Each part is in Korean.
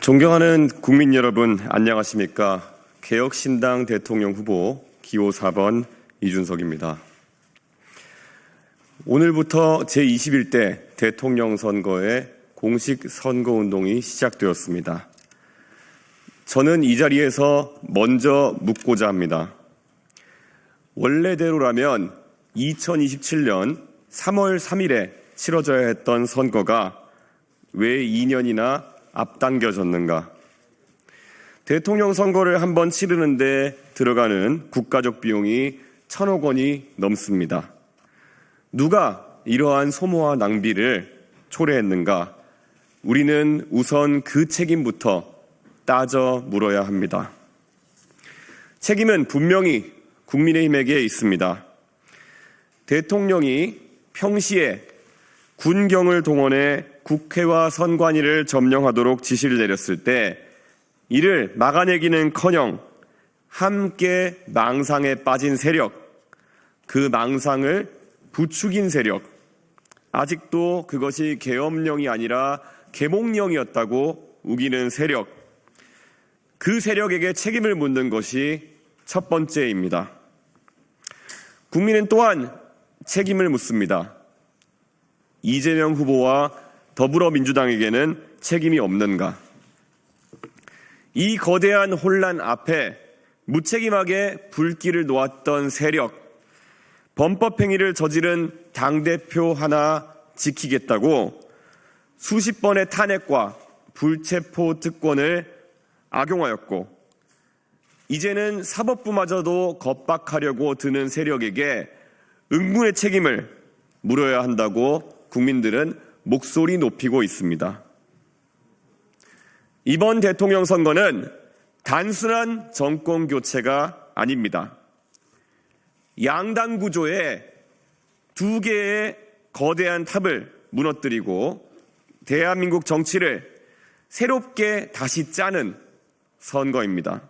존경하는 국민 여러분, 안녕하십니까? 개혁신당 대통령 후보 기호 4번 이준석입니다. 오늘부터 제21대 대통령 선거의 공식 선거운동이 시작되었습니다. 저는 이 자리에서 먼저 묻고자 합니다. 원래대로라면 2027년 3월 3일에 치러져야 했던 선거가 왜 2년이나 앞당겨졌는가? 대통령 선거를 한번 치르는데 들어가는 국가적 비용이 1,000억 원이 넘습니다. 누가 이러한 소모와 낭비를 초래했는가? 우리는 우선 그 책임부터 따져 물어야 합니다. 책임은 분명히 국민의힘에게 있습니다. 대통령이 평시에 군경을 동원해 국회와 선관위를 점령하도록 지시를 내렸을 때 이를 막아내기는커녕 함께 망상에 빠진 세력, 그 망상을 부추긴 세력, 아직도 그것이 계엄령이 아니라 계몽령이었다고 우기는 세력, 그 세력에게 책임을 묻는 것이 첫 번째입니다. 국민은 또한 책임을 묻습니다. 이재명 후보와 더불어민주당에게는 책임이 없는가? 이 거대한 혼란 앞에 무책임하게 불길을 놓았던 세력, 범법행위를 저지른 당대표 하나 지키겠다고 수십 번의 탄핵과 불체포 특권을 악용하였고, 이제는 사법부마저도 겁박하려고 드는 세력에게 응분의 책임을 물어야 한다고 국민들은 목소리 높이고 있습니다. 이번 대통령 선거는 단순한 정권 교체가 아닙니다. 양당 구조의 두 개의 거대한 탑을 무너뜨리고 대한민국 정치를 새롭게 다시 짜는 선거입니다.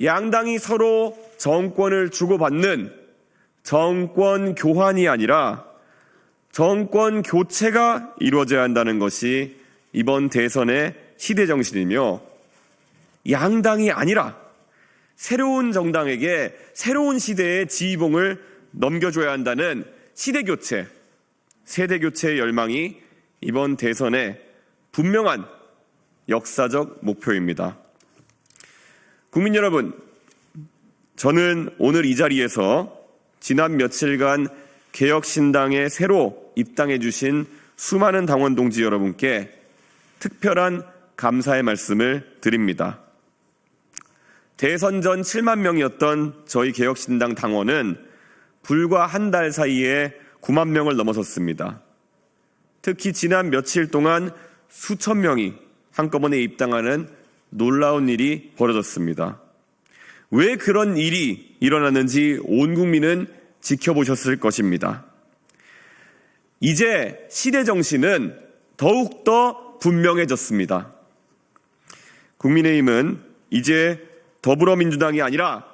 양당이 서로 정권을 주고받는 정권 교환이 아니라 정권 교체가 이루어져야 한다는 것이 이번 대선의 시대 정신이며, 양당이 아니라 새로운 정당에게 새로운 시대의 지휘봉을 넘겨줘야 한다는 시대 교체, 세대 교체의 열망이 이번 대선의 분명한 역사적 목표입니다. 국민 여러분, 저는 오늘 이 자리에서 지난 며칠간 개혁신당에 새로 입당해 주신 수많은 당원 동지 여러분께 특별한 감사의 말씀을 드립니다. 대선 전 7만 명이었던 저희 개혁신당 당원은 불과 한 달 사이에 9만 명을 넘어섰습니다. 특히 지난 며칠 동안 수천 명이 한꺼번에 입당하는 놀라운 일이 벌어졌습니다. 왜 그런 일이 일어났는지 온 국민은 지켜보셨을 것입니다. 이제 시대 정신은 더욱더 분명해졌습니다. 국민의힘은 이제 더불어민주당이 아니라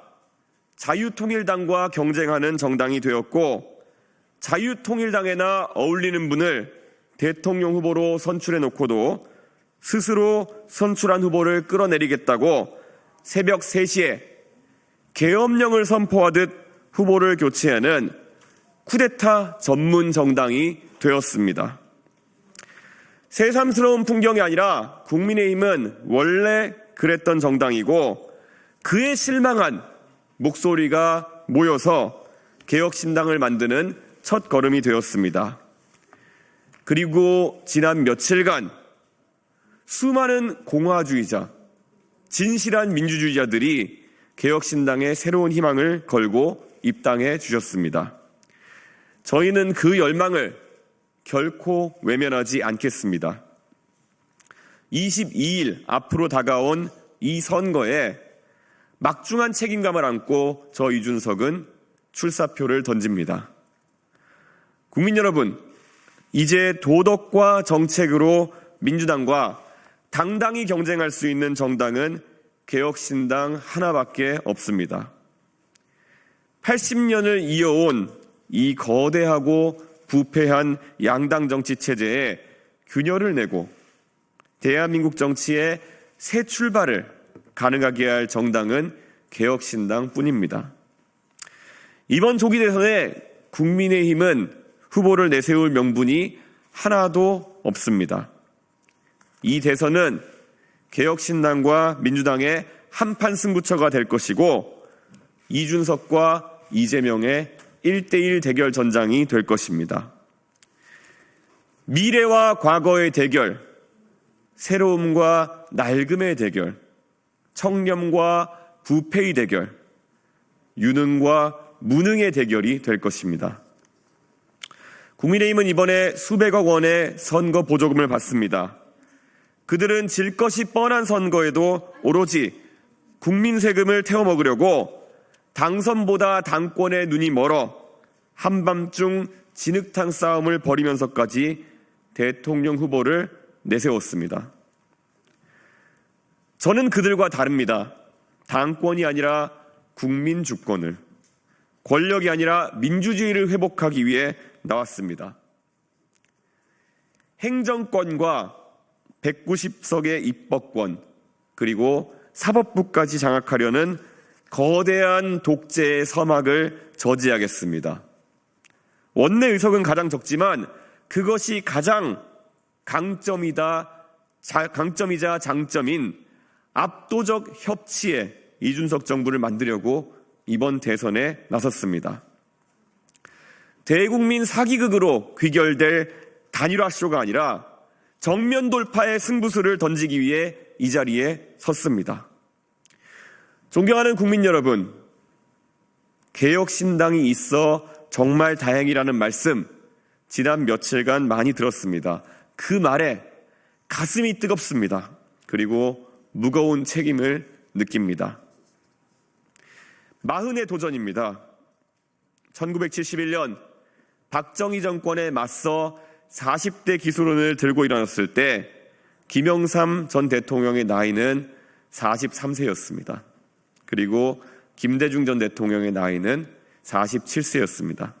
자유통일당과 경쟁하는 정당이 되었고, 자유통일당에나 어울리는 분을 대통령 후보로 선출해 놓고도 스스로 선출한 후보를 끌어내리겠다고 새벽 3시에 계엄령을 선포하듯 후보를 교체하는 쿠데타 전문 정당이 되었습니다. 새삼스러운 풍경이 아니라 국민의힘은 원래 그랬던 정당이고, 그에 실망한 목소리가 모여서 개혁신당을 만드는 첫 걸음이 되었습니다. 그리고 지난 며칠간 수많은 공화주의자, 진실한 민주주의자들이 개혁신당에 새로운 희망을 걸고 입당해 주셨습니다. 저희는 그 열망을 결코 외면하지 않겠습니다. 22일 앞으로 다가온 이 선거에 막중한 책임감을 안고 저 이준석은 출사표를 던집니다. 국민 여러분, 이제 도덕과 정책으로 민주당과 당당히 경쟁할 수 있는 정당은 개혁신당 하나밖에 없습니다. 80년을 이어온 이 거대하고 부패한 양당 정치 체제에 균열을 내고 대한민국 정치의 새 출발을 가능하게 할 정당은 개혁신당뿐입니다. 이번 조기 대선에 국민의힘은 후보를 내세울 명분이 하나도 없습니다. 이 대선은 개혁신당과 민주당의 한판 승부처가 될 것이고 이준석과 이재명의 1대1 대결 전장이 될 것입니다. 미래와 과거의 대결, 새로움과 낡음의 대결, 청렴과 부패의 대결, 유능과 무능의 대결이 될 것입니다. 국민의힘은 이번에 수백억 원의 선거 보조금을 받습니다. 그들은 질 것이 뻔한 선거에도 오로지 국민 세금을 태워먹으려고 당선보다 당권에 눈이 멀어 한밤중 진흙탕 싸움을 벌이면서까지 대통령 후보를 내세웠습니다. 저는 그들과 다릅니다. 당권이 아니라 국민 주권을, 권력이 아니라 민주주의를 회복하기 위해 나왔습니다. 행정권과 190석의 입법권, 그리고 사법부까지 장악하려는 거대한 독재의 서막을 저지하겠습니다. 원내 의석은 가장 적지만 그것이 가장 강점이자 장점인 압도적 협치의 이준석 정부를 만들려고 이번 대선에 나섰습니다. 대국민 사기극으로 귀결될 단일화쇼가 아니라 정면 돌파의 승부수를 던지기 위해 이 자리에 섰습니다. 존경하는 국민 여러분, 개혁신당이 있어 정말 다행이라는 말씀 지난 며칠간 많이 들었습니다. 그 말에 가슴이 뜨겁습니다. 그리고 무거운 책임을 느낍니다. 마흔의 도전입니다. 1971년 박정희 정권에 맞서 40대 기술원을 들고 일어났을 때 김영삼 전 대통령의 나이는 43세였습니다. 그리고 김대중 전 대통령의 나이는 47세였습니다.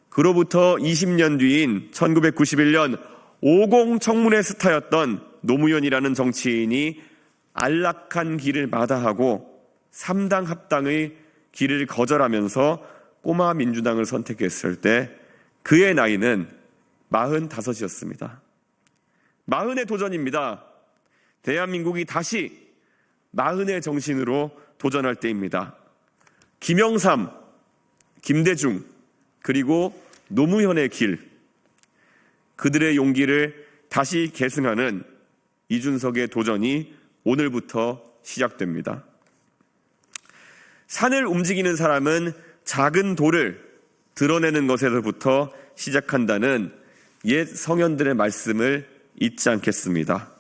그로부터 20년 뒤인 1991년 50 청문회 스타였던 노무현이라는 정치인이 안락한 길을 마다하고 3당 합당의 길을 거절하면서 꼬마 민주당을 선택했을 때 그의 나이는 45이었습니다. 40의 도전입니다. 대한민국이 다시 40의 정신으로 도전할 때입니다. 김영삼, 김대중, 그리고 노무현의 길, 그들의 용기를 다시 계승하는 이준석의 도전이 오늘부터 시작됩니다. 산을 움직이는 사람은 작은 돌을 드러내는 것에서부터 시작한다는 옛 성현들의 말씀을 잊지 않겠습니다.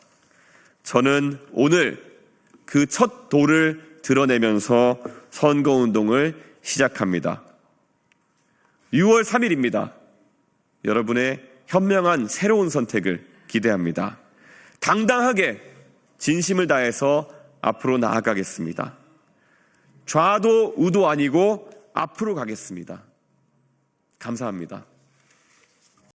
저는 오늘 그 첫 돌을 드러내면서 선거운동을 시작합니다. 6월 3일입니다. 여러분의 현명한 새로운 선택을 기대합니다. 당당하게 진심을 다해서 앞으로 나아가겠습니다. 좌도 우도 아니고 앞으로 가겠습니다. 감사합니다.